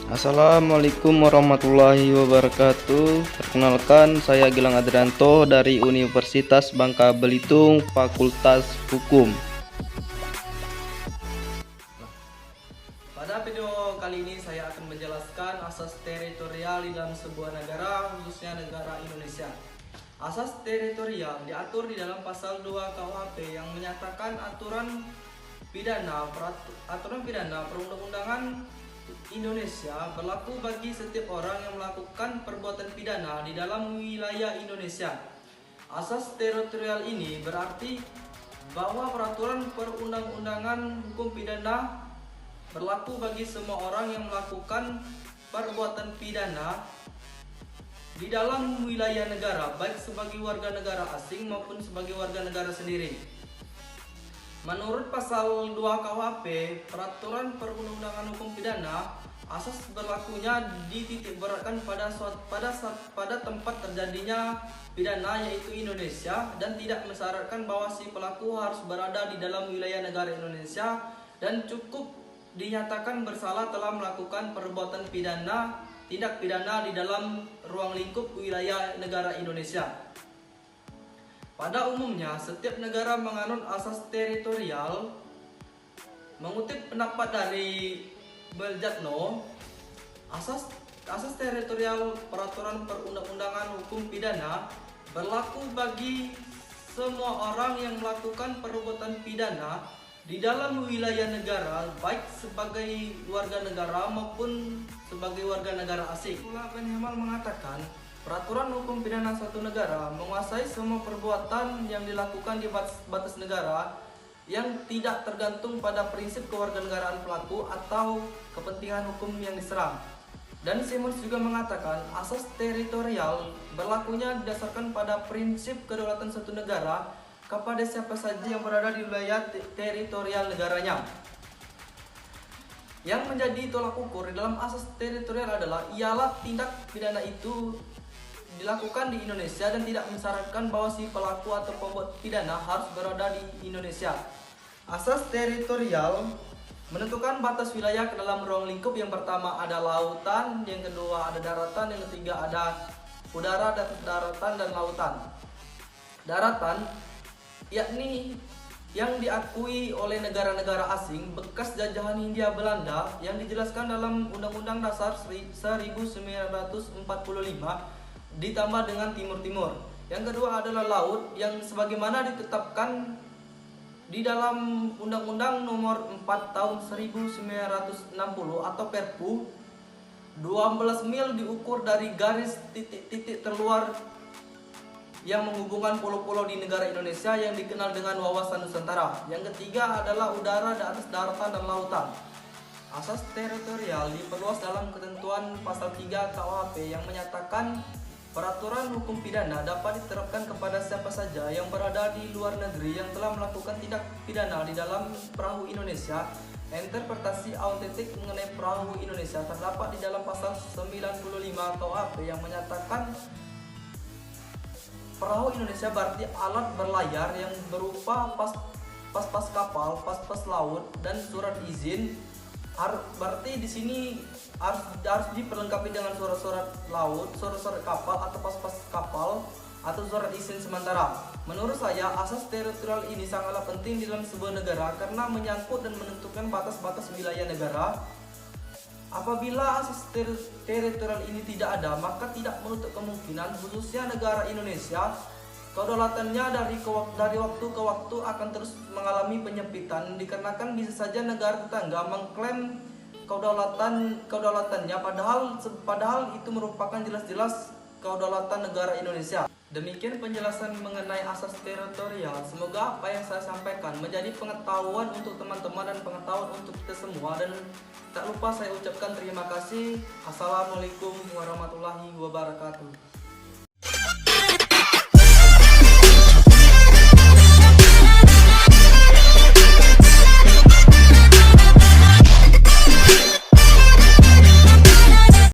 Assalamualaikum warahmatullahi wabarakatuh. Perkenalkan, saya Gilang Adrianto dari Universitas Bangka Belitung, Fakultas Hukum. Pada video kali ini saya akan menjelaskan asas teritorial di dalam sebuah negara, khususnya negara Indonesia. Asas teritorial diatur di dalam pasal 2 KUHP yang menyatakan aturan pidana perundang-undangan Indonesia berlaku bagi setiap orang yang melakukan perbuatan pidana di dalam wilayah Indonesia. Asas teritorial ini berarti bahwa peraturan perundang-undangan hukum pidana berlaku bagi semua orang yang melakukan perbuatan pidana di dalam wilayah negara, baik sebagai warga negara asing maupun sebagai warga negara sendiri. Menurut pasal 2 KUHP, peraturan perundang-undangan hukum pidana, asas berlakunya dititik beratkan pada tempat terjadinya pidana, yaitu Indonesia, dan tidak mensyaratkan bahwa si pelaku harus berada di dalam wilayah negara Indonesia dan cukup dinyatakan bersalah telah melakukan perbuatan pidana, tindak pidana di dalam ruang lingkup wilayah negara Indonesia. Pada umumnya, setiap negara menganut asas teritorial. Mengutip pendapat dari Beljatno, asas teritorial peraturan perundang-undangan hukum pidana berlaku bagi semua orang yang melakukan perbuatan pidana di dalam wilayah negara, baik sebagai warga negara maupun sebagai warga negara asing. Pula Benhemal mengatakan, peraturan hukum pidana suatu negara menguasai semua perbuatan yang dilakukan di batas negara yang tidak tergantung pada prinsip kewarganegaraan pelaku atau kepentingan hukum yang diserang. Dan Simmons juga mengatakan asas teritorial berlakunya didasarkan pada prinsip kedaulatan suatu negara kepada siapa saja yang berada di wilayah teritorial negaranya. Yang menjadi tolak ukur di dalam asas teritorial ialah tindak pidana itu dilakukan di Indonesia dan tidak mensyaratkan bahwa si pelaku atau pembuat pidana harus berada di Indonesia. Asas teritorial menentukan batas wilayah ke dalam ruang lingkup. Yang pertama ada lautan, yang kedua ada daratan, yang ketiga ada udara, daratan dan lautan. Daratan yakni yang diakui oleh negara-negara asing bekas jajahan Hindia Belanda yang dijelaskan dalam Undang-Undang Dasar 1945 ditambah dengan timur-timur. Yang kedua adalah laut yang sebagaimana ditetapkan di dalam Undang-Undang Nomor 4 Tahun 1960 atau Perpu. 12 mil diukur dari garis titik-titik terluar yang menghubungkan pulau-pulau di negara Indonesia yang dikenal dengan wawasan Nusantara. Yang ketiga adalah udara di atas daratan dan lautan. Asas teritorial diperluas dalam ketentuan pasal 3 KUHP yang menyatakan peraturan hukum pidana dapat diterapkan kepada siapa saja yang berada di luar negeri yang telah melakukan tindak pidana di dalam perahu Indonesia. Interpretasi autentik mengenai perahu Indonesia terdapat di dalam pasal 95 KUHP yang menyatakan perahu Indonesia berarti alat berlayar yang berupa pas-pas kapal, pas-pas laut, dan surat izin. Berarti di sini harus diperlengkapi dengan surat-surat laut, surat-surat kapal atau pas-pas kapal atau surat izin sementara. Menurut saya, asas teritorial ini sangatlah penting di dalam sebuah negara karena menyangkut dan menentukan batas-batas wilayah negara. Apabila asas teritorial ini tidak ada, maka tidak menutup kemungkinan khususnya negara Indonesia kedaulatannya dari waktu ke waktu akan terus mengalami penyempitan dikarenakan bisa saja negara tetangga mengklaim kedaulatannya padahal itu merupakan jelas-jelas kedaulatan negara Indonesia. Demikian penjelasan mengenai asas teritorial. Semoga apa yang saya sampaikan menjadi pengetahuan untuk teman-teman dan pengetahuan untuk kita semua, dan tak lupa saya ucapkan terima kasih. Assalamualaikum warahmatullahi wabarakatuh.